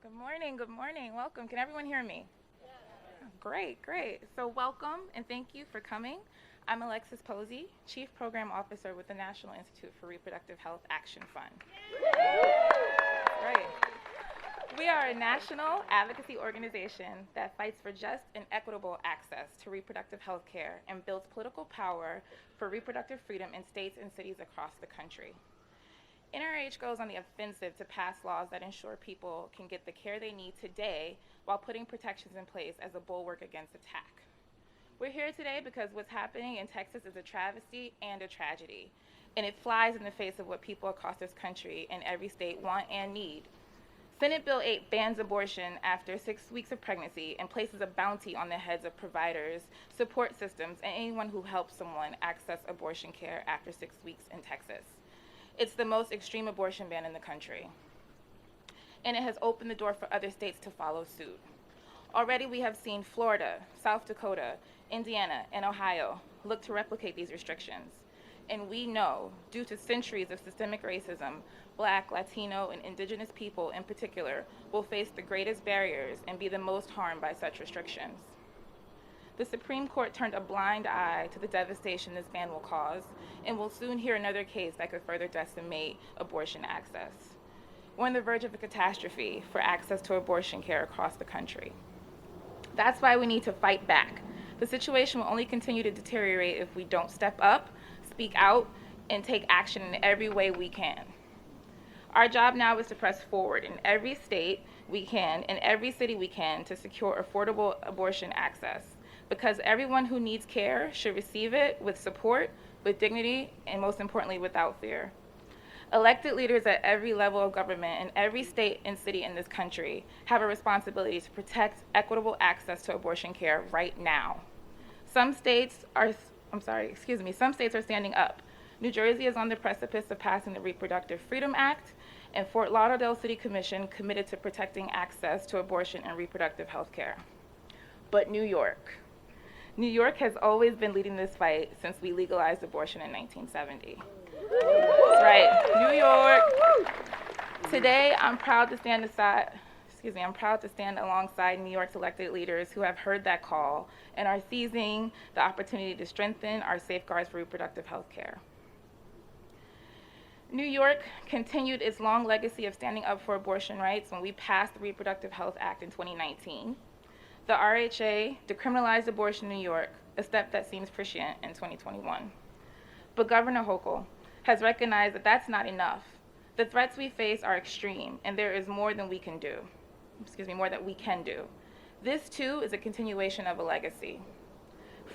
Good morning, good morning. Welcome. Can everyone hear me? Oh, great, great. So welcome and thank you for coming. I'm Alexis Posey, Chief Program Officer with the National Institute for Reproductive Health Action Fund. Right. We are a national advocacy organization that fights for just and equitable access to reproductive health care and builds political power for reproductive freedom in states and cities across the country. NRH goes on the offensive to pass laws that ensure people can get the care they need today while putting protections in place as a bulwark against attack. We're here today because what's happening in Texas is a travesty and a tragedy, and it flies in the face of what people across this country and every state want and need. Senate Bill 8 bans abortion after 6 weeks of pregnancy and places a bounty on the heads of providers, support systems, and anyone who helps someone access abortion care after 6 weeks in Texas. It's the most extreme abortion ban in the country, and it has opened the door for other states to follow suit. Already we have seen Florida, South Dakota, Indiana, and Ohio look to replicate these restrictions. And we know, due to centuries of systemic racism, Black, Latino, and Indigenous people in particular will face the greatest barriers and be the most harmed by such restrictions. The Supreme Court turned a blind eye to the devastation this ban will cause, and will soon hear another case that could further decimate abortion access. We're on the verge of a catastrophe for access to abortion care across the country. That's why we need to fight back. The situation will only continue to deteriorate if we don't step up, speak out, and take action in every way we can. Our job now is to press forward in every state we can, in every city we can, to secure affordable abortion access, because everyone who needs care should receive it with support, with dignity, and most importantly, without fear. Elected leaders at every level of government in every state and city in this country have a responsibility to protect equitable access to abortion care right now. Some states are standing up. New Jersey is on the precipice of passing the Reproductive Freedom Act, and Fort Lauderdale City Commission committed to protecting access to abortion and reproductive health care. But New York has always been leading this fight since we legalized abortion in 1970. That's right, New York. Today, I'm proud to stand alongside New York's elected leaders who have heard that call and are seizing the opportunity to strengthen our safeguards for reproductive health care. New York continued its long legacy of standing up for abortion rights when we passed the Reproductive Health Act in 2019. The RHA decriminalized abortion in New York, a step that seems prescient in 2021. But Governor Hochul has recognized that that's not enough. The threats we face are extreme, and there is more that we can do. This, too, is a continuation of a legacy.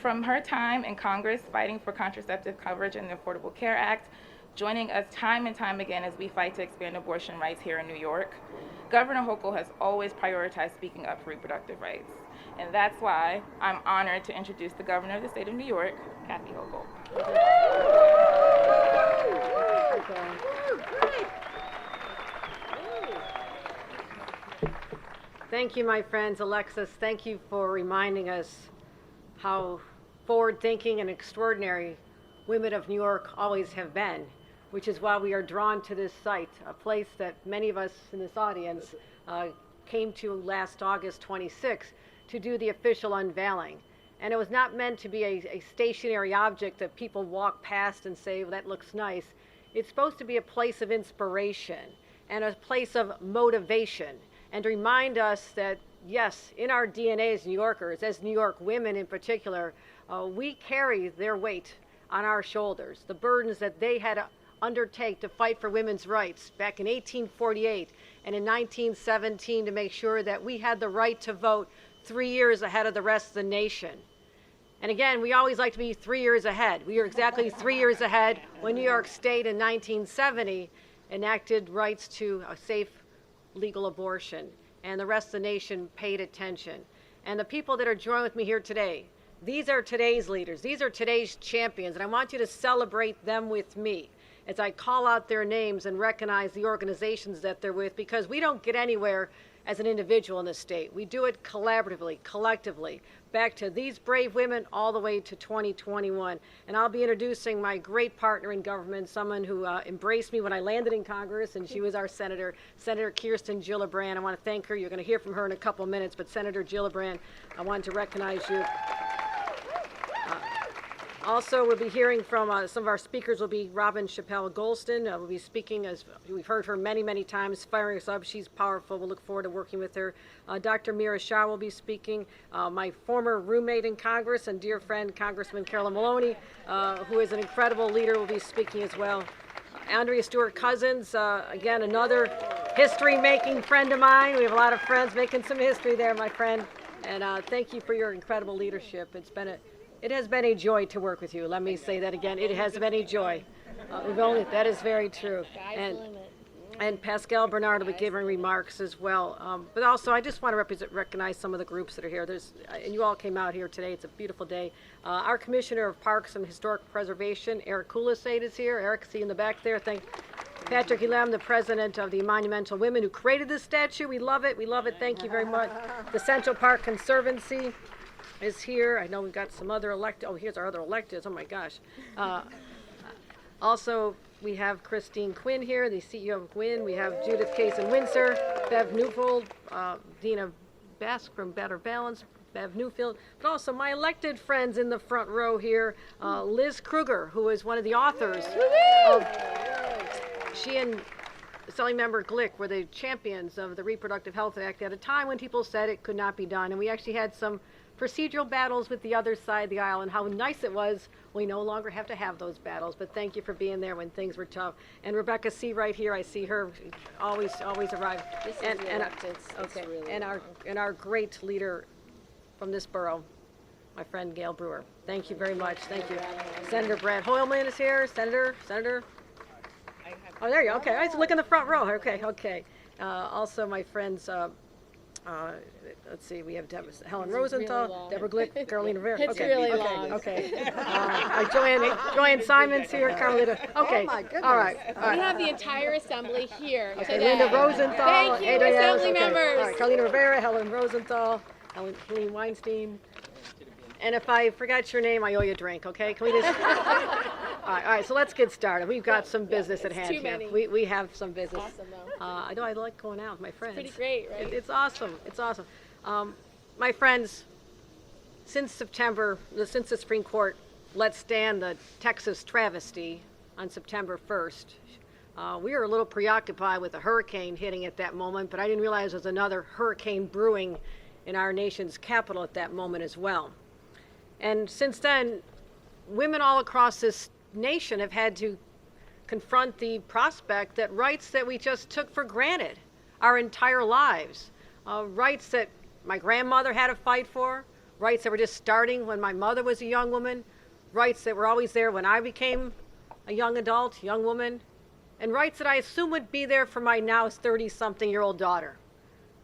From her time in Congress fighting for contraceptive coverage and the Affordable Care Act, joining us time and time again as we fight to expand abortion rights here in New York, Governor Hochul has always prioritized speaking up for reproductive rights. And that's why I'm honored to introduce the Governor of the state of New York, Kathy Hochul. Thank you, my friends. Alexis, thank you for reminding us how forward-thinking and extraordinary women of New York always have been, which is why we are drawn to this site, a place that many of us in this audience came to last August 26th to do the official unveiling. And it was not meant to be a stationary object that people walk past and say, well, that looks nice. It's supposed to be a place of inspiration and a place of motivation, and to remind us that, yes, in our DNA as New Yorkers, as New York women in particular, we carry their weight on our shoulders, the burdens that they had to undertake to fight for women's rights back in 1848 and in 1917 to make sure that we had the right to vote 3 years ahead of the rest of the nation. And again, we always like to be 3 years ahead. We were exactly 3 years ahead when New York State in 1970 enacted rights to a safe legal abortion, and the rest of the nation paid attention. And the people that are joining with me here today, these are today's leaders. These are today's champions, and I want you to celebrate them with me as I call out their names and recognize the organizations that they're with, because we don't get anywhere as an individual in this state. We do it collaboratively, collectively, back to these brave women all the way to 2021. And I'll be introducing my great partner in government, someone who embraced me when I landed in Congress, and she was our senator, Senator Kirsten Gillibrand. I want to thank her. You're going to hear from her in a couple of minutes, but Senator Gillibrand, I wanted to recognize you. Also, we'll be hearing from some of our speakers will be Robin Chappelle Golston. Will be speaking, as we've heard her many, many times, firing us up. She's powerful. We'll look forward to working with her. Dr. Mira Shah will be speaking. My former roommate in Congress and dear friend, Congressman Carolyn Maloney, who is an incredible leader, will be speaking as well. Andrea Stewart Cousins, again, another history-making friend of mine. We have a lot of friends making some history there, my friend. And thank you for your incredible leadership. It has been a joy to work with you. Let me say that again. It has been a joy. That is very true. And Pascal Bernard will be giving remarks as well. But also, I just want to recognize some of the groups that are here. And you all came out here today. It's a beautiful day. Our Commissioner of Parks and Historic Preservation, Eric Kulisade, is here. Eric, see you in the back there. Thank Patrick Elam, the president of the Monumental Women who created this statue. We love it. We love it. Thank you very much. The Central Park Conservancy is here. I know we've got some other here's our other electeds. Oh my gosh. Also, we have Christine Quinn here, the CEO of Quinn. We have Judith Kaysen-Windsor, Bev Newfold, Dina Bask from Better Balance, Bev Newfield, but also my elected friends in the front row here, Liz Kruger, who is one of the authors of, she and Assembly Member Glick were the champions of the Reproductive Health Act at a time when people said it could not be done. And we actually had some procedural battles with the other side of the aisle, and how nice it was. We no longer have to have those battles, but thank you for being there when things were tough. And Rebecca C. right here, I see her always arrive. This is Okay. really And our great leader from this borough, my friend Gail Brewer. Thank you very much. Thank you. Senator Brad Hoylman is here. Senator. Oh, there you go. Okay, I was looking in the front row. Okay. Also, my friends. Let's see, we have Helen Rosenthal, really Deborah Glick, Carolina Rivera. It's really long. Okay. Joanne Simon's here, Carolina. Okay. Oh my goodness. All right. We have the entire assembly here Okay, today. Linda Rosenthal. Thank you, Ada Yells, assembly okay. members. All right, Carolina Rivera, Helen Rosenthal, Helene Weinstein. And if I forgot your name, I owe you a drink, okay? Can we just... All right, so let's get started. We've got some business at hand too here. many. We have some business. Awesome, though. I know I like going out with my friends. Pretty great, right? It's awesome. It's awesome. My friends, since the Supreme Court let stand the Texas travesty on September 1st, we were a little preoccupied with a hurricane hitting at that moment, but I didn't realize there was another hurricane brewing in our nation's capital at that moment as well. And since then, women all across this nation have had to confront the prospect that rights that we just took for granted our entire lives, rights that my grandmother had to fight for, rights that were just starting when my mother was a young woman, rights that were always there when I became a young adult, young woman, and rights that I assume would be there for my now 30-something-year-old daughter.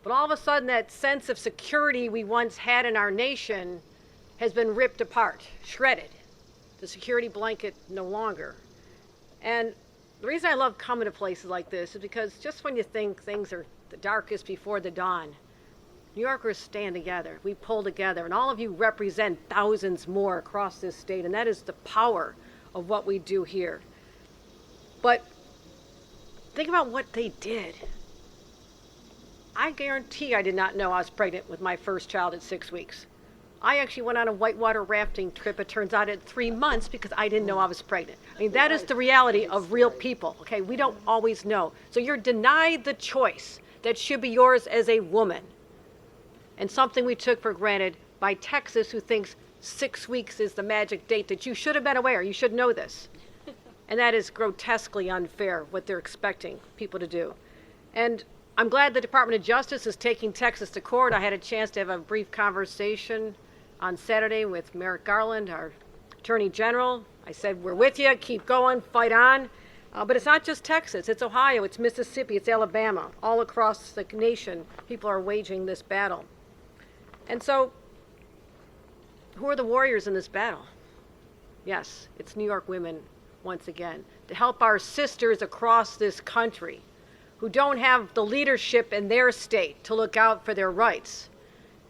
But all of a sudden, that sense of security we once had in our nation has been ripped apart, shredded. The security blanket no longer. And the reason I love coming to places like this is because just when you think things are the darkest before the dawn, New Yorkers stand together. We pull together, and all of you represent thousands more across this state, and that is the power of what we do here. But think about what they did. I guarantee I did not know I was pregnant with my first child at 6 weeks. I actually went on a whitewater rafting trip, it turns out, at 3 months because I didn't know I was pregnant. I mean, that is the reality of real people, okay? We don't always know. So you're denied the choice that should be yours as a woman. And something we took for granted by Texas, who thinks 6 weeks is the magic date that you should have been aware. You should know this. And that is grotesquely unfair, what they're expecting people to do. And I'm glad the Department of Justice is taking Texas to court. I had a chance to have a brief conversation on Saturday with Merrick Garland, our Attorney General. I said, we're with you, keep going, fight on. But it's not just Texas, it's Ohio, it's Mississippi, it's Alabama. All across the nation, people are waging this battle. And so, who are the warriors in this battle? Yes, it's New York women once again. to help our sisters across this country who don't have the leadership in their state to look out for their rights.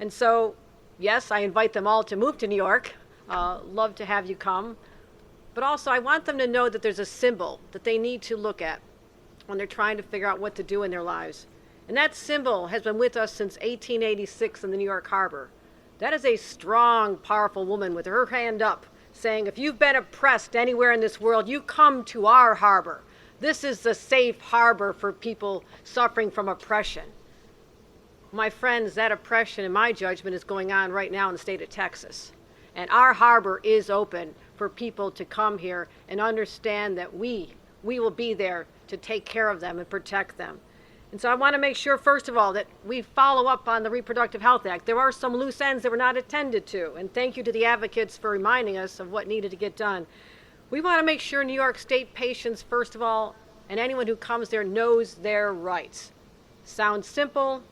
And so, yes, I invite them all to move to New York. Love to have you come. But also, I want them to know that there's a symbol that they need to look at when they're trying to figure out what to do in their lives. And that symbol has been with us since 1886 in the New York Harbor. That is a strong, powerful woman with her hand up, saying, if you've been oppressed anywhere in this world, you come to our harbor. This is the safe harbor for people suffering from oppression. My friends, that oppression, in my judgment, is going on right now in the state of Texas. And our harbor is open for people to come here and understand that we will be there to take care of them and protect them. And so I want to make sure, first of all, that we follow up on the Reproductive Health Act. There are some loose ends that were not attended to, and thank you to the advocates for reminding us of what needed to get done. We want to make sure New York State patients, first of all, and anyone who comes there knows their rights. Sounds simple,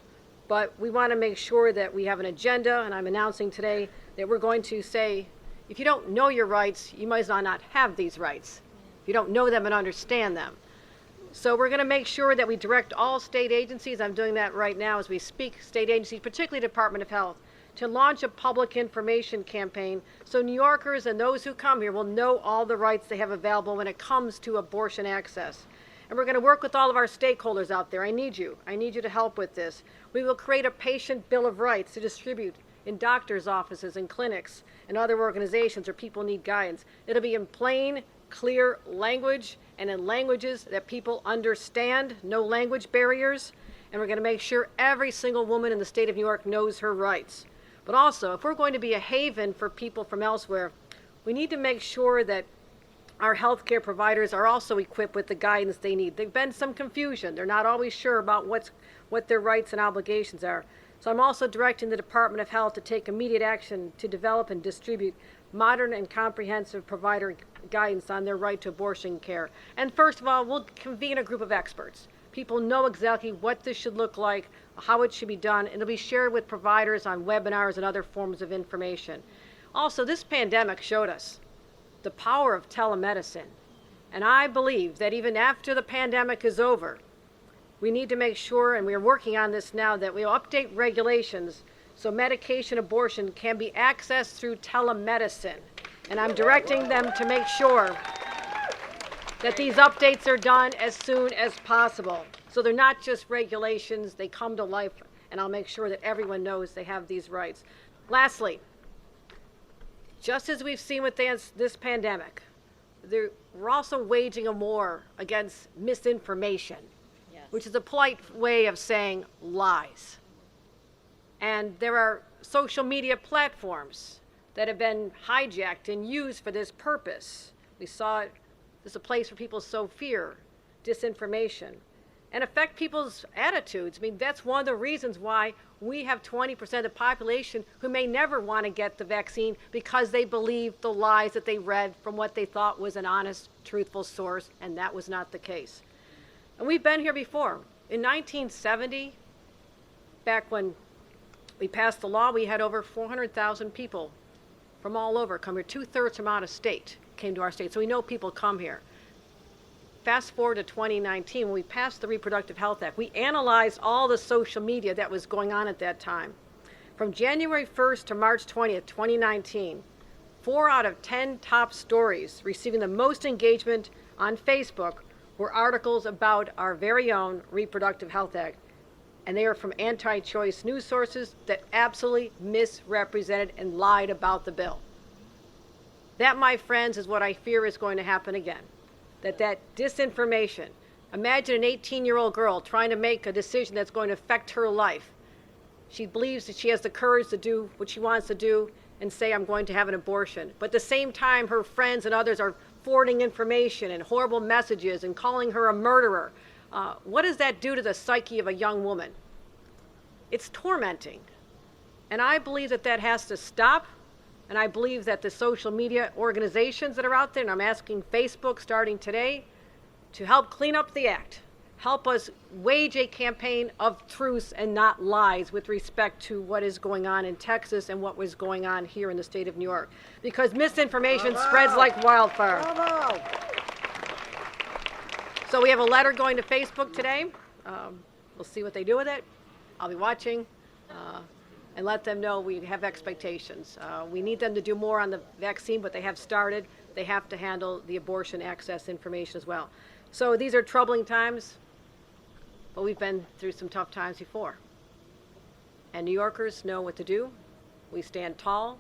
but we want to make sure that we have an agenda, and I'm announcing today that we're going to say, if you don't know your rights, you might as well not have these rights. If you don't know them and understand them. So we're going to make sure that we direct all state agencies, I'm doing that right now as we speak, state agencies, particularly Department of Health, to launch a public information campaign so New Yorkers and those who come here will know all the rights they have available when it comes to abortion access. And we're going to work with all of our stakeholders out there. I need you to help with this. We will create a patient bill of rights to distribute in doctors' offices and clinics and other organizations where people need guidance. It'll be in plain, clear language and in languages that people understand, no language barriers. And we're going to make sure every single woman in the state of New York knows her rights. But also, if we're going to be a haven for people from elsewhere, we need to make sure that our healthcare providers are also equipped with the guidance they need. There's been some confusion. They're not always sure about what their rights and obligations are. So I'm also directing the Department of Health to take immediate action to develop and distribute modern and comprehensive provider guidance on their right to abortion care. And first of all, we'll convene a group of experts. People know exactly what this should look like, how it should be done, and it'll be shared with providers on webinars and other forms of information. Also, this pandemic showed us the power of telemedicine. And I believe that even after the pandemic is over, we need to make sure, and we are working on this now, that we'll update regulations so medication abortion can be accessed through telemedicine. And I'm directing them to make sure that these updates are done as soon as possible. So they're not just regulations, they come to life, and I'll make sure that everyone knows they have these rights. Lastly, just as we've seen with this pandemic, we're also waging a war against misinformation, which is a polite way of saying lies. And there are social media platforms that have been hijacked and used for this purpose. We saw it as a place where people sow fear, disinformation, and affect people's attitudes. I mean, that's one of the reasons why we have 20% of the population who may never want to get the vaccine because they believe the lies that they read from what they thought was an honest, truthful source, and that was not the case. And we've been here before. In 1970, back when we passed the law, we had over 400,000 people from all over come here. 2/3 from out of state came to our state. So we know people come here. Fast forward to 2019, when we passed the Reproductive Health Act, we analyzed all the social media that was going on at that time. From January 1st to March 20th, 2019, 4 out of 10 top stories receiving the most engagement on Facebook were articles about our very own Reproductive Health Act. And they are from anti-choice news sources that absolutely misrepresented and lied about the bill. That, my friends, is what I fear is going to happen again. That disinformation. Imagine an 18-year-old girl trying to make a decision that's going to affect her life. She believes that she has the courage to do what she wants to do and say, I'm going to have an abortion. But at the same time, her friends and others are forwarding information and horrible messages and calling her a murderer. What does that do to the psyche of a young woman? It's tormenting. And I believe that has to stop. And I believe that the social media organizations that are out there, and I'm asking Facebook starting today, to help clean up the act, help us wage a campaign of truths and not lies with respect to what is going on in Texas and what was going on here in the state of New York. Because misinformation spreads like wildfire. So we have a letter going to Facebook today. We'll see what they do with it. I'll be watching and let them know we have expectations. We need them to do more on the vaccine, but they have started. They have to handle the abortion access information as well. So these are troubling times, but we've been through some tough times before. And New Yorkers know what to do. We stand tall,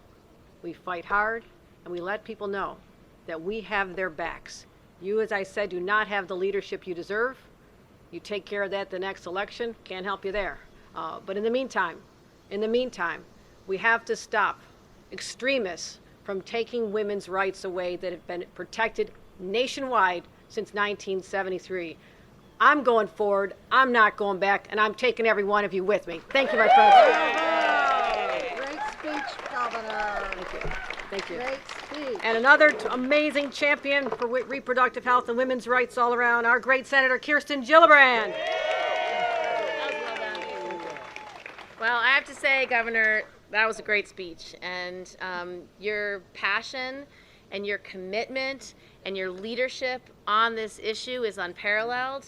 we fight hard, and we let people know that we have their backs. You, as I said, do not have the leadership you deserve. You take care of that the next election, can't help you there. But in the meantime, we have to stop extremists from taking women's rights away that have been protected nationwide since 1973. I'm going forward, I'm not going back, and I'm taking every one of you with me. Thank you, my friends. Great speech, Governor. Thank you. Thank you. Great speech. And another amazing champion for reproductive health and women's rights all around, our great Senator Kirsten Gillibrand. Well, I have to say, Governor, that was a great speech. And your passion and your commitment and your leadership on this issue is unparalleled.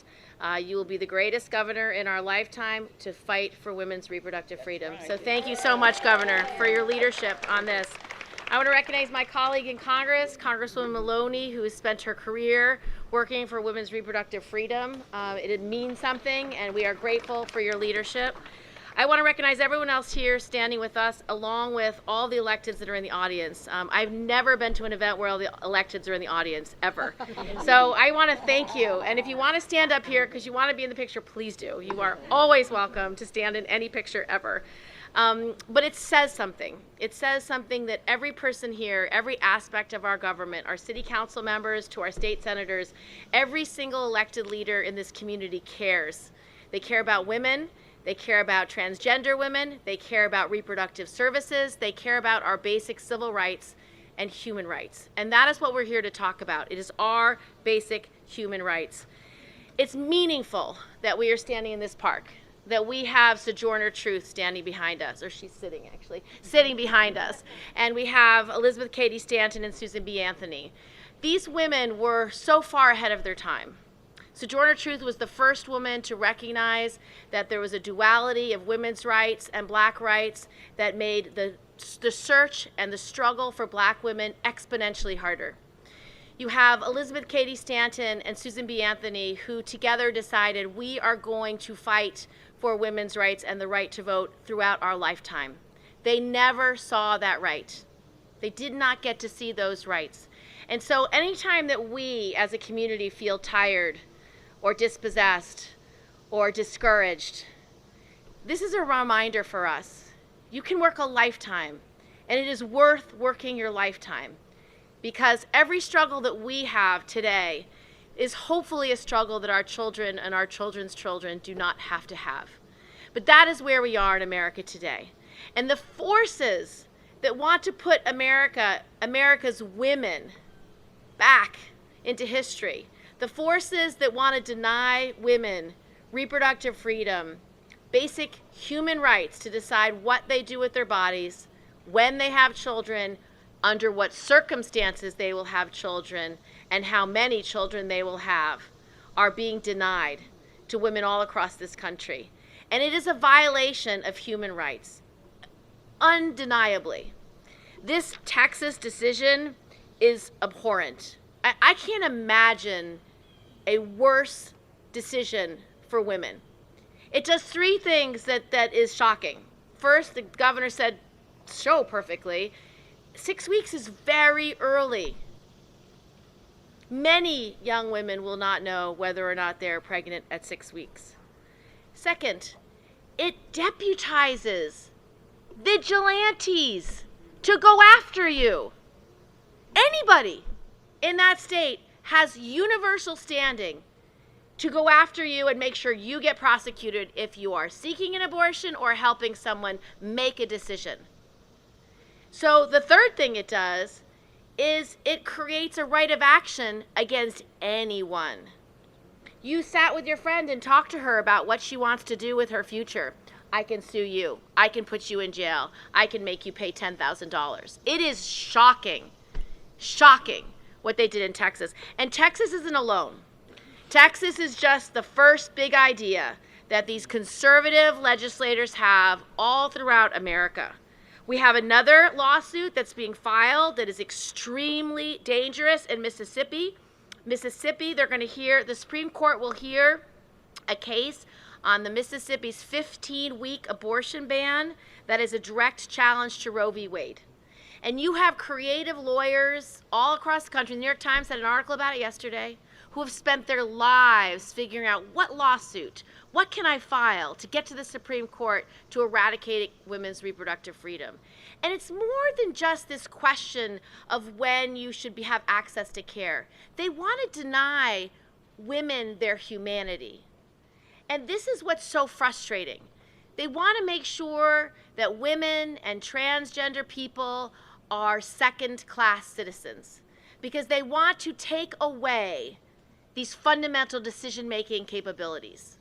You will be the greatest governor in our lifetime to fight for women's reproductive freedom. So thank you so much, Governor, for your leadership on this. I want to recognize my colleague in Congress, Congresswoman Maloney, who has spent her career working for women's reproductive freedom. It means something, and we are grateful for your leadership. I want to recognize everyone else here standing with us, along with all the electeds that are in the audience. I've never been to an event where all the electeds are in the audience, ever. So I want to thank you. And if you want to stand up here because you want to be in the picture, please do. You are always welcome to stand in any picture ever. But it says something. It says something that every person here, every aspect of our government, our city council members to our state senators, every single elected leader in this community cares. They care about women. They care about transgender women. They care about reproductive services. They care about our basic civil rights and human rights. And that is what we're here to talk about. It is our basic human rights. It's meaningful that we are standing in this park, that we have Sojourner Truth standing behind us, or she's sitting actually, sitting behind us. And we have Elizabeth Cady Stanton and Susan B. Anthony. These women were so far ahead of their time. Sojourner Truth was the first woman to recognize that there was a duality of women's rights and black rights that made the search and the struggle for black women exponentially harder. You have Elizabeth Cady Stanton and Susan B. Anthony, who together decided we are going to fight for women's rights and the right to vote throughout our lifetime. They never saw that right. They did not get to see those rights. And so anytime that we as a community feel tired or dispossessed or discouraged, this is a reminder for us. You can work a lifetime, and it is worth working your lifetime, because every struggle that we have today is hopefully a struggle that our children and our children's children do not have to have. But that is where we are in America today. And the forces that want to put America's women back into history, the forces that want to deny women reproductive freedom, basic human rights to decide what they do with their bodies, when they have children, under what circumstances they will have children, and how many children they will have, are being denied to women all across this country. And it is a violation of human rights, undeniably. This Texas decision is abhorrent. I can't imagine a worse decision for women. It does three things that is shocking. First, the governor said so perfectly, 6 weeks is very early. Many young women will not know whether or not they're pregnant at 6 weeks. Second, it deputizes vigilantes to go after you. Anybody in that state has universal standing to go after you and make sure you get prosecuted if you are seeking an abortion or helping someone make a decision. So the third thing it does is it creates a right of action against anyone. You sat with your friend and talked to her about what she wants to do with her future. I can sue you. I can put you in jail. I can make you pay $10,000. It is shocking what they did in Texas. And Texas isn't alone. Texas is just the first big idea that these conservative legislators have all throughout America. We have another lawsuit that's being filed that is extremely dangerous in Mississippi. Mississippi, the Supreme Court will hear a case on the Mississippi's 15-week abortion ban that is a direct challenge to Roe v. Wade. And you have creative lawyers all across the country. The New York Times had an article about it yesterday, who have spent their lives figuring out what lawsuit, what can I file to get to the Supreme Court to eradicate women's reproductive freedom. And it's more than just this question of when you should have access to care. They want to deny women their humanity. And this is what's so frustrating. They want to make sure that women and transgender people are second-class citizens because they want to take away these fundamental decision-making capabilities.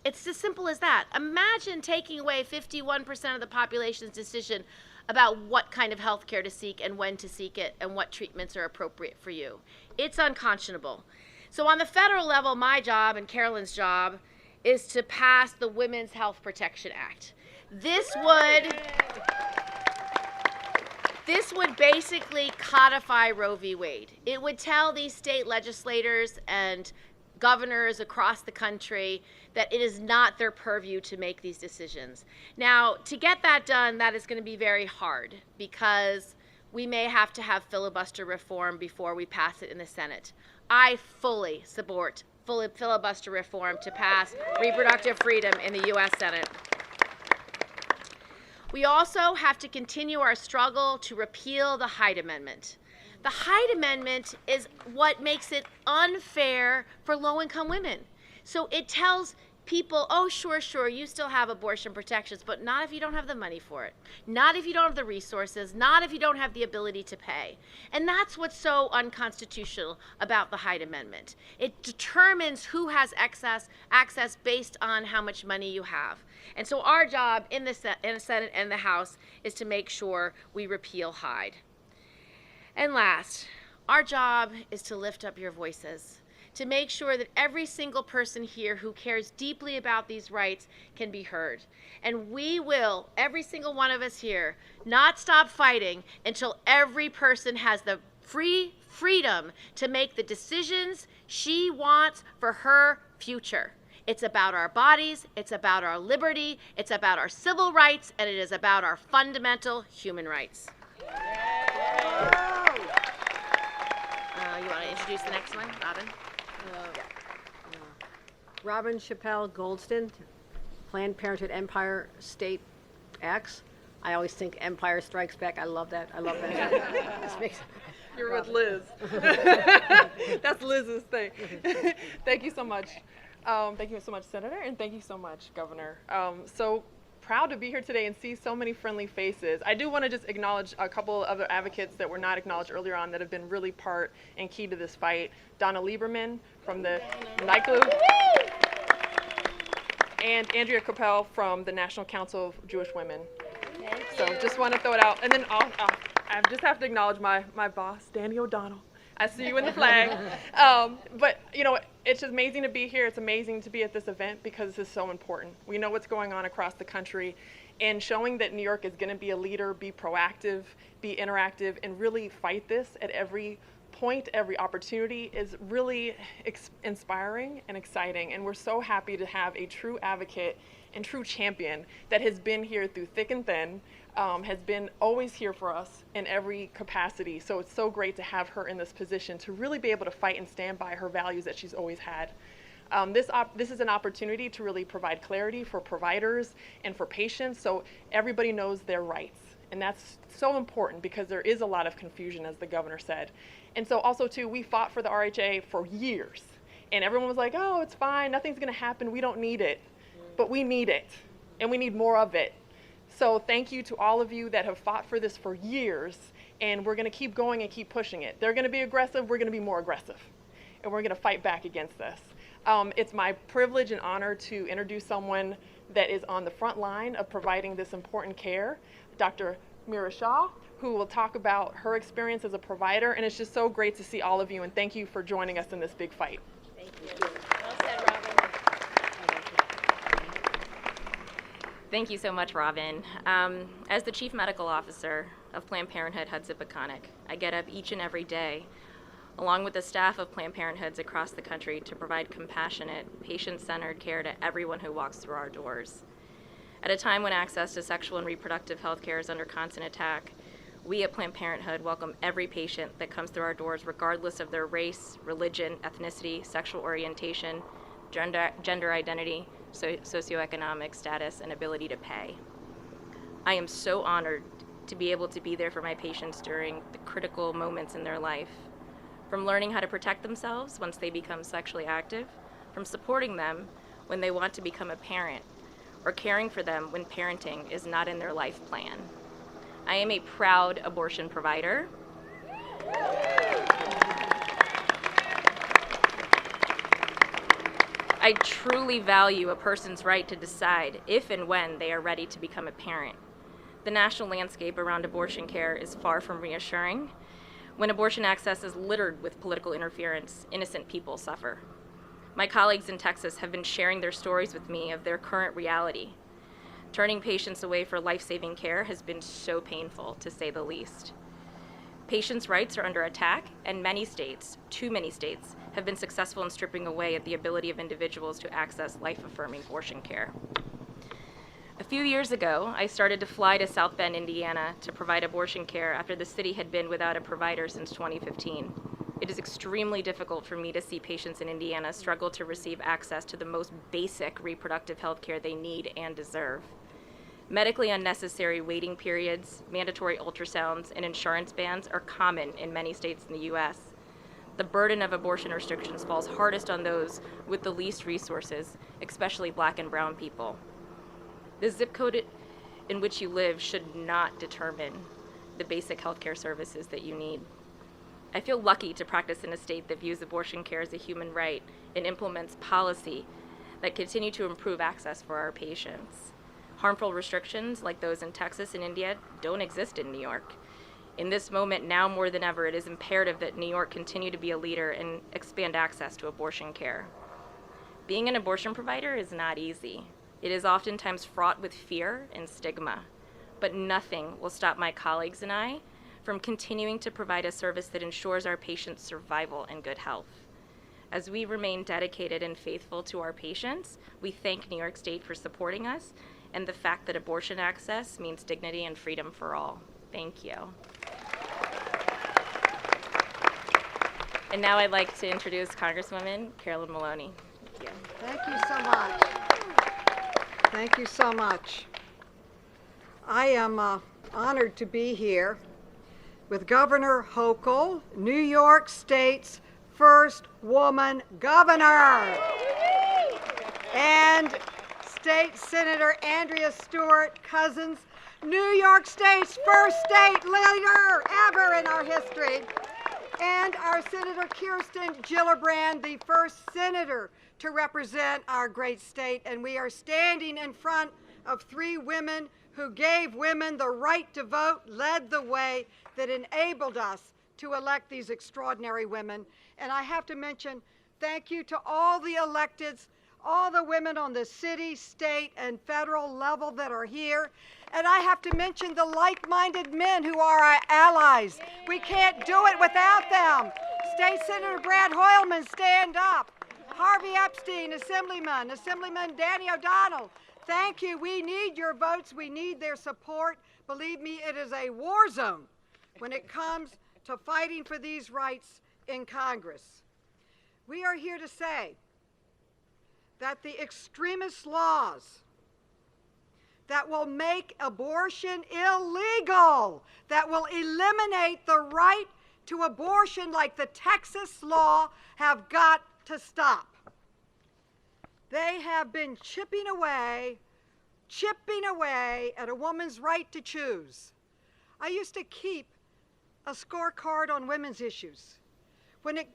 It's as simple as that. Imagine taking away 51% of the population's decision about what kind of health care to seek and when to seek it and what treatments are appropriate for you. It's unconscionable. So on the federal level, my job and Carolyn's job is to pass the Women's Health Protection Act. This would basically codify Roe v. Wade. It would tell these state legislators and governors across the country that it is not their purview to make these decisions. Now, to get that done, that is going to be very hard because we may have to have filibuster reform before we pass it in the Senate. I fully support filibuster reform to pass reproductive freedom in the U.S. Senate. We also have to continue our struggle to repeal the Hyde Amendment. The Hyde Amendment is what makes it unfair for low-income women. So it tells people, oh, sure, you still have abortion protections, but not if you don't have the money for it, not if you don't have the resources, not if you don't have the ability to pay. And that's what's so unconstitutional about the Hyde Amendment. It determines who has access based on how much money you have. And so our job in the Senate and the House is to make sure we repeal Hyde. And last, our job is to lift up your voices, to make sure that every single person here who cares deeply about these rights can be heard. And we will, every single one of us here, not stop fighting until every person has the freedom to make the decisions she wants for her future. It's about our bodies, it's about our liberty, it's about our civil rights, and it is about our fundamental human rights. You want to introduce the next one, Robin? Robin Chappelle Goldston, Planned Parenthood Empire State X. I always think Empire Strikes Back. I love that. You're with Liz. That's Liz's thing. Thank you so much. Thank you so much, Senator, and thank you so much, Governor. So proud to be here today and see so many friendly faces. I do want to just acknowledge a couple other advocates that were not acknowledged earlier on that have been really part and key to this fight. Donna Lieberman from the nightclub, and Andrea Capel from the National Council of Jewish Women. So just want to throw it out. And then I just have to acknowledge my boss, Danny O'Donnell. I see you in the flag. But, you know, it's just amazing to be here. It's amazing to be at this event because this is so important. We know what's going on across the country, and showing that New York is going to be a leader, be proactive, be interactive, and really fight this at every point, every opportunity is really inspiring and exciting. And we're so happy to have a true advocate and true champion that has been here through thick and thin, has been always here for us in every capacity. So it's so great to have her in this position to really be able to fight and stand by her values that she's always had. This is an opportunity to really provide clarity for providers and for patients so everybody knows their rights. And that's so important because there is a lot of confusion, as the governor said. And so also too, we fought for the RHA for years. And everyone was like, oh, it's fine, nothing's gonna happen, we don't need it. But we need it, and we need more of it. So thank you to all of you that have fought for this for years, and we're gonna keep going and keep pushing it. They're gonna be aggressive, we're gonna be more aggressive. And we're gonna fight back against this. It's my privilege and honor to introduce someone that is on the front line of providing this important care, Dr. Mira Shah, who will talk about her experience as a provider. And it's just so great to see all of you, and thank you for joining us in this big fight. Thank you. Thank you so much, Robin. As the Chief Medical Officer of Planned Parenthood Hudson-Peconic, I get up each and every day, along with the staff of Planned Parenthoods across the country, to provide compassionate, patient-centered care to everyone who walks through our doors. At a time when access to sexual and reproductive health care is under constant attack, we at Planned Parenthood welcome every patient that comes through our doors, regardless of their race, religion, ethnicity, sexual orientation, gender identity, socioeconomic status, and ability to pay. I am so honored to be able to be there for my patients during the critical moments in their life, from learning how to protect themselves once they become sexually active, from supporting them when they want to become a parent, or caring for them when parenting is not in their life plan. I am a proud abortion provider. I truly value a person's right to decide if and when they are ready to become a parent. The national landscape around abortion care is far from reassuring. When abortion access is littered with political interference, innocent people suffer. My colleagues in Texas have been sharing their stories with me of their current reality. Turning patients away for life-saving care has been so painful, to say the least. Patients' rights are under attack, and many states, too many states, have been successful in stripping away at the ability of individuals to access life-affirming abortion care. A few years ago, I started to fly to South Bend, Indiana, to provide abortion care after the city had been without a provider since 2015. It is extremely difficult for me to see patients in Indiana struggle to receive access to the most basic reproductive health care they need and deserve. Medically unnecessary waiting periods, mandatory ultrasounds, and insurance bans are common in many states in the U.S. The burden of abortion restrictions falls hardest on those with the least resources, especially Black and brown people. The zip code in which you live should not determine the basic healthcare services that you need. I feel lucky to practice in a state that views abortion care as a human right and implements policy that continue to improve access for our patients. Harmful restrictions like those in Texas and India don't exist in New York. In this moment, now more than ever, it is imperative that New York continue to be a leader and expand access to abortion care. Being an abortion provider is not easy. It is oftentimes fraught with fear and stigma, but nothing will stop my colleagues and I from continuing to provide a service that ensures our patients' survival and good health. As we remain dedicated and faithful to our patients, we thank New York State for supporting us and the fact that abortion access means dignity and freedom for all. Thank you. And now I'd like to introduce Congresswoman Carolyn Maloney. Thank you. Thank you so much. Thank you so much. I am honored to be here with Governor Hochul, New York State's first woman governor, and State Senator Andrea Stewart Cousins, New York State's first state leader ever in our history, and our Senator Kirsten Gillibrand, the first senator to represent our great state. And we are standing in front of three women who gave women the right to vote, led the way, that enabled us to elect these extraordinary women. And I have to mention, thank you to all the electeds, all the women on the city, state, and federal level that are here. And I have to mention the like-minded men who are our allies. We can't do it without them. State Senator Brad Hoylman, stand up. Harvey Epstein, Assemblyman Danny O'Donnell, thank you. We need your votes. We need their support. Believe me, it is a war zone when it comes to fighting for these rights in Congress. We are here to say that the extremist laws that will make abortion illegal, that will eliminate the right to abortion like the Texas law, have got to stop. They have been chipping away at a woman's right to choose. I used to keep a scorecard on women's issues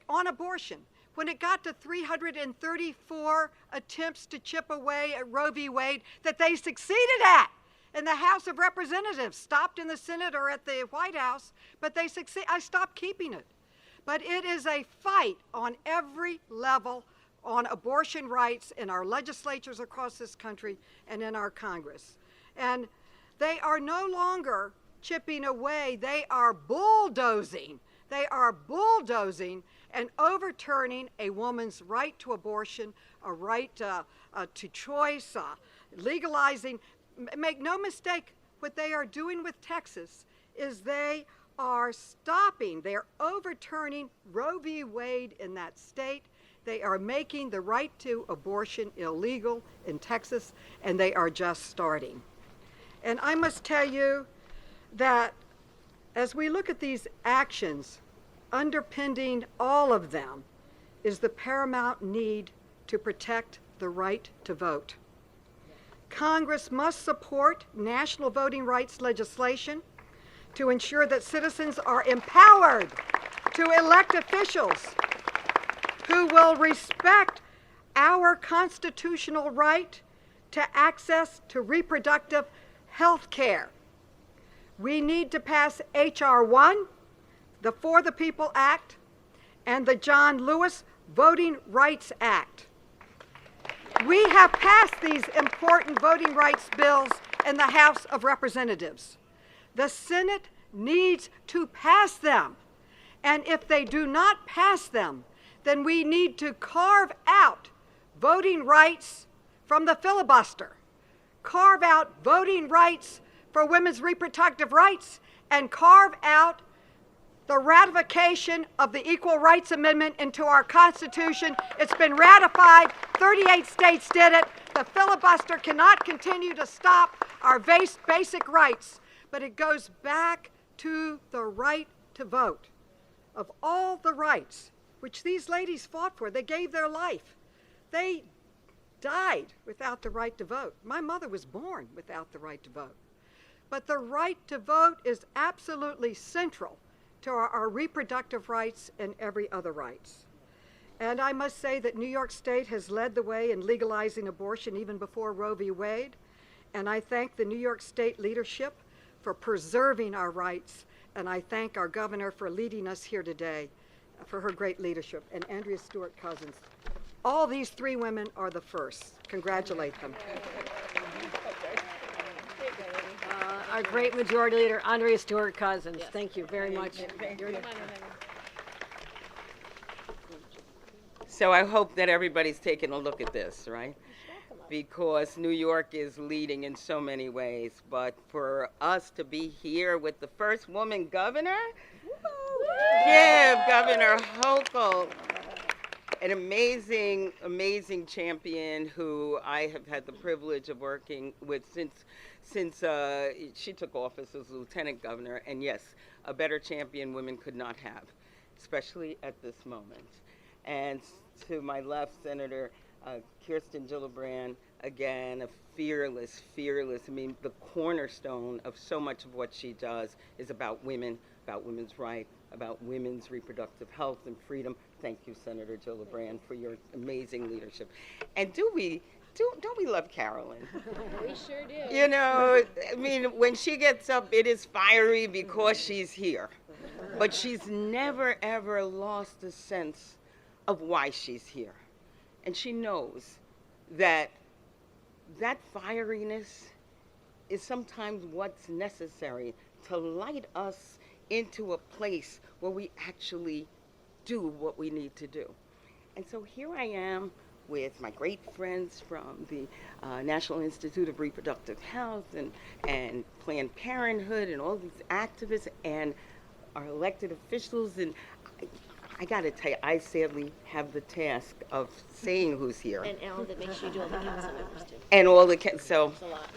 on abortion. When it got to 334 attempts to chip away at Roe v. Wade that they succeeded at in the House of Representatives, stopped in the Senate or at the White House, but they succeed. I stopped keeping it. But it is a fight on every level on abortion rights in our legislatures across this country and in our Congress. And they are no longer chipping away, they are bulldozing. They are bulldozing and overturning a woman's right to abortion, a right to choice, legalizing. Make no mistake, what they are doing with Texas is they are stopping, they're overturning Roe v. Wade in that state. They are making the right to abortion illegal in Texas, and they are just starting. And I must tell you that as we look at these actions, underpinning all of them is the paramount need to protect the right to vote. Congress must support national voting rights legislation to ensure that citizens are empowered to elect officials who will respect our constitutional right to access to reproductive health care. We need to pass H.R. 1, the For the People Act, and the John Lewis Voting Rights Act. We have passed these important voting rights bills in the House of Representatives. The Senate needs to pass them. And if they do not pass them, then we need to carve out voting rights from the filibuster, carve out voting rights for women's reproductive rights, and carve out the ratification of the Equal Rights Amendment into our Constitution. It's been ratified. 38 states did it. The filibuster cannot continue to stop our basic rights, but it goes back to the right to vote. Of all the rights which these ladies fought for, they gave their life. They died without the right to vote. My mother was born without the right to vote. But the right to vote is absolutely central to our reproductive rights and every other rights. And I must say that New York State has led the way in legalizing abortion even before Roe v. Wade. And I thank the New York State leadership for preserving our rights. And I thank our governor for leading us here today, for her great leadership. And Andrea Stewart-Cousins. All these three women are the first. Congratulate them. Our great majority leader, Andrea Stewart-Cousins. Yes. Thank you very much. So I hope that everybody's taking a look at this, right? Because New York is leading in so many ways. But for us to be here with the first woman governor, give Governor Hochul, an amazing, amazing champion who I have had the privilege of working with since she took office as lieutenant governor. And yes, a better champion women could not have, especially at this moment. And to my left, Senator Kirsten Gillibrand, again, a fearless, I mean, the cornerstone of so much of what she does is about women, about women's rights, about women's reproductive health and freedom. Thank you, Senator Gillibrand, for your amazing leadership. And don't we love Carolyn? We sure do. You know, I mean, when she gets up, it is fiery because she's here. But she's never, ever lost a sense of why she's here. And she knows that that fieriness is sometimes what's necessary to light us into a place where we actually do what we need to do. And so here I am with my great friends from the National Institute of Reproductive Health and Planned Parenthood and all these activists and our elected officials. And I got to tell you, I sadly have the task of saying who's here. And Ellen, that makes sure you do all the council members too. And all the so. It's a lot.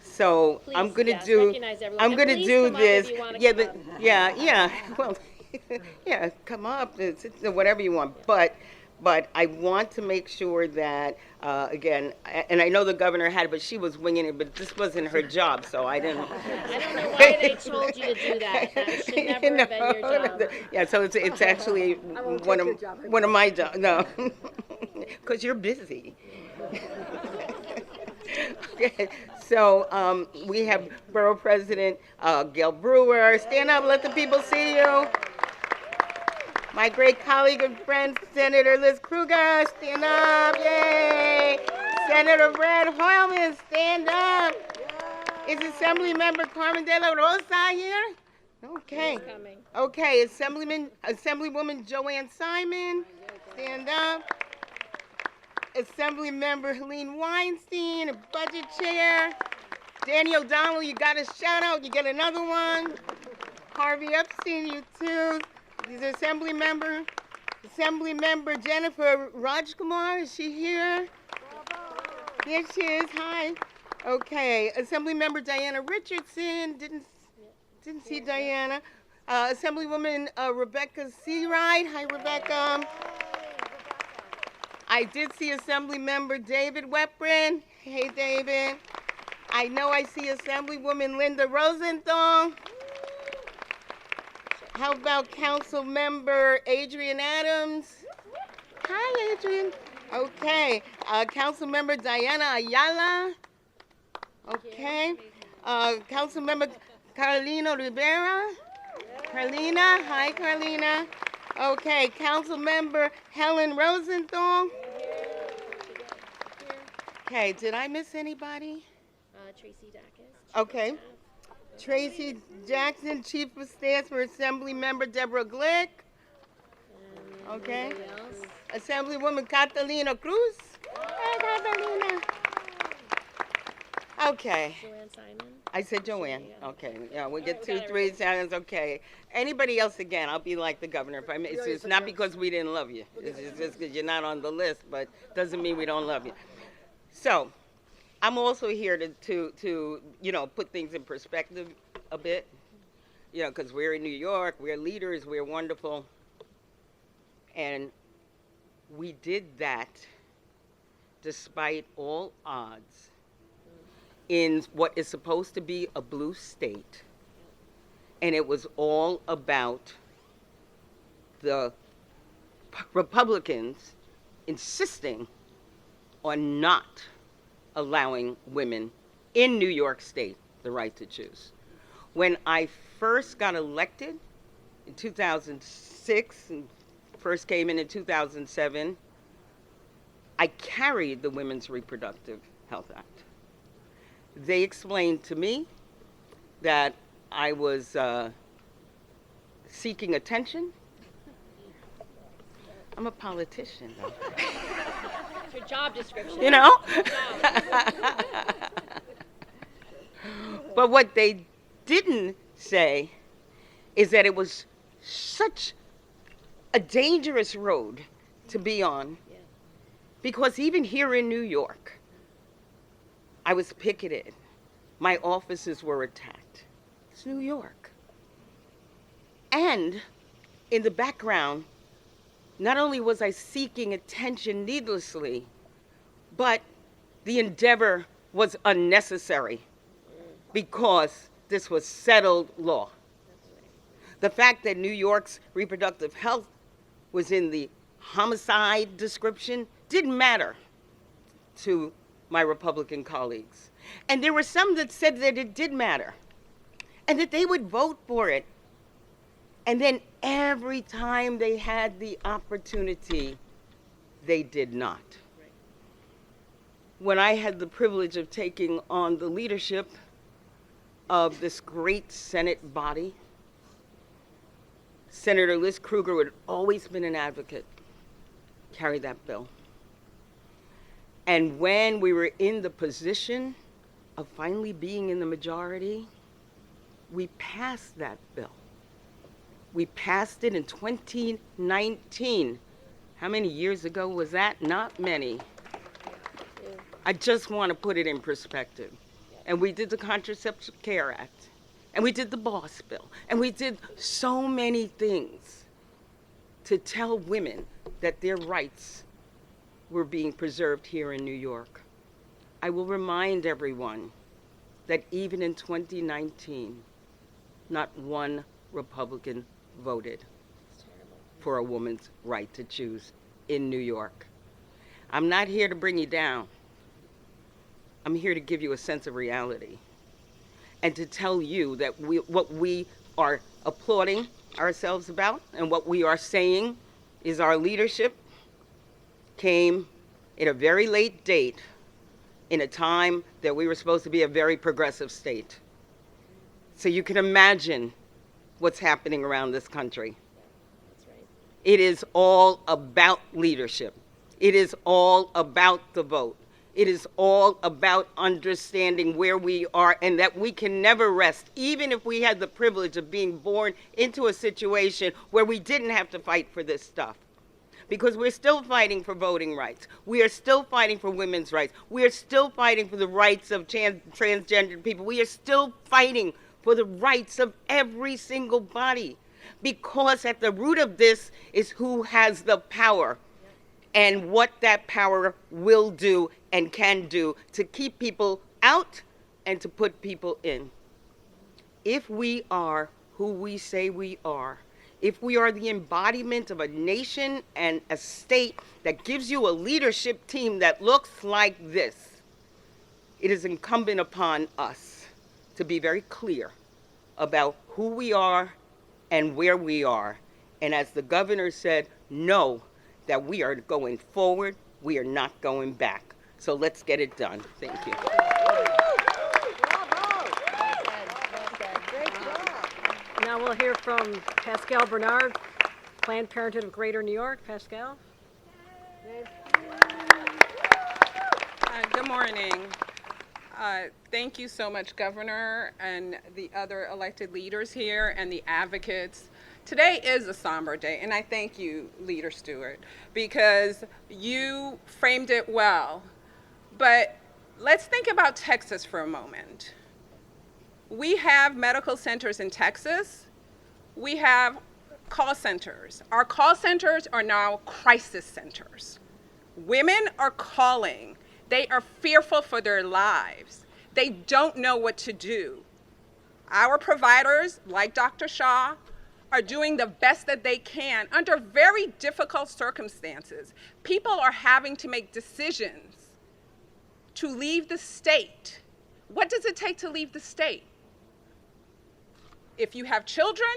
So Please, I'm gonna yes, do. recognize everyone. I'm And gonna please do come up if this. you wanna Yeah, come but up. yeah. Well, yeah. Come up. It's whatever you want. But I want to make sure that again, and I know the governor had it, but she was winging it. But this wasn't her job, so I didn't. I don't know why they told you to do that. That should never have been your job. Yeah. So it's actually one of my jobs. No, because you're busy. Okay, so we have Borough President Gail Brewer. Stand up, let the people see you. My great colleague and friend, Senator Liz Kruger, stand up, yay! Senator Brad Hoylman, stand up. Is Assembly Member Carmen de la Rosa here? Okay. Okay, Assemblywoman Joanne Simon, stand up. Assembly Member Helene Weinstein, a budget chair. Danny O'Donnell, you got a shout out, you get another one. Harvey Epstein, you too. These are Assembly Member Jennifer Rajkumar, is she here? Yes, she is, hi. Okay, Assembly Member Diana Richardson, didn't see Diana. Assemblywoman Rebecca Seawright, hi Rebecca. I did see Assembly Member David Weprin, hey David. I know I see Assemblywoman Linda Rosenthal. How about Council Member Adrian Adams? Hi, Adrian. Okay. Council Member Diana Ayala. Okay. Council Member Carolina Rivera. Carolina. Hi, Carolina. Okay. Council Member Helen Rosenthal. Okay. Did I miss anybody? Tracy Dacus. Okay. Tracy Jackson, Chief of Staff for Assembly Member Deborah Glick. Okay. Assemblywoman Catalina Cruz. Hey, Catalina. Okay. Joanne Simon. I said Joanne. Okay. Yeah, we get 2, 3 seconds. Okay. Anybody else again? I'll be like the governor. If I miss, it's not because we didn't love you. It's just because you're not on the list, but doesn't mean we don't love you. So, I'm also here to put things in perspective a bit, because we're in New York, we're leaders, we're wonderful, and we did that despite all odds in what is supposed to be a blue state, and it was all about the Republicans insisting on not allowing women in New York State the right to choose. When I first got elected in 2006 and first came in 2007, I carried the Women's Reproductive Health Act. They explained to me that I was seeking attention. I'm a politician, though. It's your job description. But what they didn't say is that it was such a dangerous road to be on, because even here in New York, I was picketed. My offices were attacked. It's New York. And in the background, not only was I seeking attention needlessly, but the endeavor was unnecessary because this was settled law. The fact that New York's reproductive health was in the homicide description didn't matter to my Republican colleagues. And there were some that said that it did matter and that they would vote for it. And then every time they had the opportunity, they did not. When I had the privilege of taking on the leadership of this great Senate body, Senator Liz Kruger, who had always been an advocate, carried that bill. And when we were in the position of finally being in the majority, we passed that bill. We passed it in 2019. How many years ago was that? Not many. I just want to put it in perspective. And we did the Contraceptive Care Act, and we did the BOSS bill, and we did so many things to tell women that their rights were being preserved here in New York. I will remind everyone that even in 2019, not one Republican voted for a woman's right to choose in New York. I'm not here to bring you down. I'm here to give you a sense of reality and to tell you that what we are applauding ourselves about and what we are saying is our leadership came at a very late date in a time that we were supposed to be a very progressive state. So you can imagine what's happening around this country. That's right. It is all about leadership. It is all about the vote. It is all about understanding where we are and that we can never rest, even if we had the privilege of being born into a situation where we didn't have to fight for this stuff. Because we're still fighting for voting rights. We are still fighting for women's rights. We are still fighting for the rights of transgender people. We are still fighting for the rights of every single body. Because at the root of this is who has the power and what that power will do and can do to keep people out and to put people in. If we are who we say we are, if we are the embodiment of a nation and a state that gives you a leadership team that looks like this, it is incumbent upon us to be very clear about who we are and where we are. And as the governor said, know that we are going forward, we are not going back. So let's get it done. Thank you. Now we'll hear from Pascal Bernard, Planned Parenthood of Greater New York. Pascal? Good morning. Thank you so much, Governor, and the other elected leaders here and the advocates. Today is a somber day, and I thank you, Leader Stewart, because you framed it well. But let's think about Texas for a moment. We have medical centers in Texas. We have call centers. Our call centers are now crisis centers. Women are calling. They are fearful for their lives. They don't know what to do. Our providers, like Dr. Shaw, are doing the best that they can under very difficult circumstances. People are having to make decisions to leave the state. What does it take to leave the state? If you have children,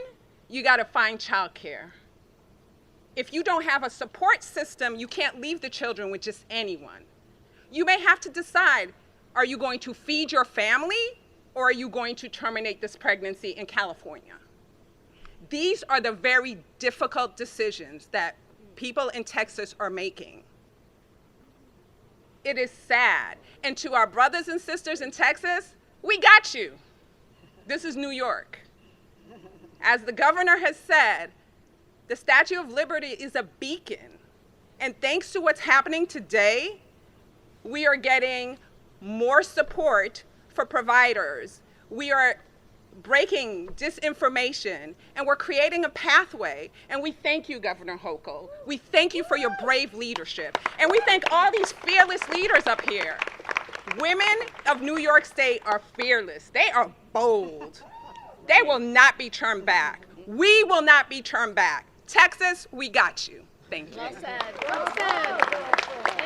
you got to find childcare. If you don't have a support system, you can't leave the children with just anyone. You may have to decide, are you going to feed your family or are you going to terminate this pregnancy in California? These are the very difficult decisions that people in Texas are making. It is sad. And to our brothers and sisters in Texas, we got you. This is New York. As the governor has said, the Statue of Liberty is a beacon. And thanks to what's happening today, we are getting more support for providers. We are breaking disinformation, and we're creating a pathway. And we thank you, Governor Hochul. We thank you for your brave leadership. And we thank all these fearless leaders up here. Women of New York State are fearless. They are bold. They will not be turned back. We will not be turned back. Texas, we got you. Thank you. Well said. Well said.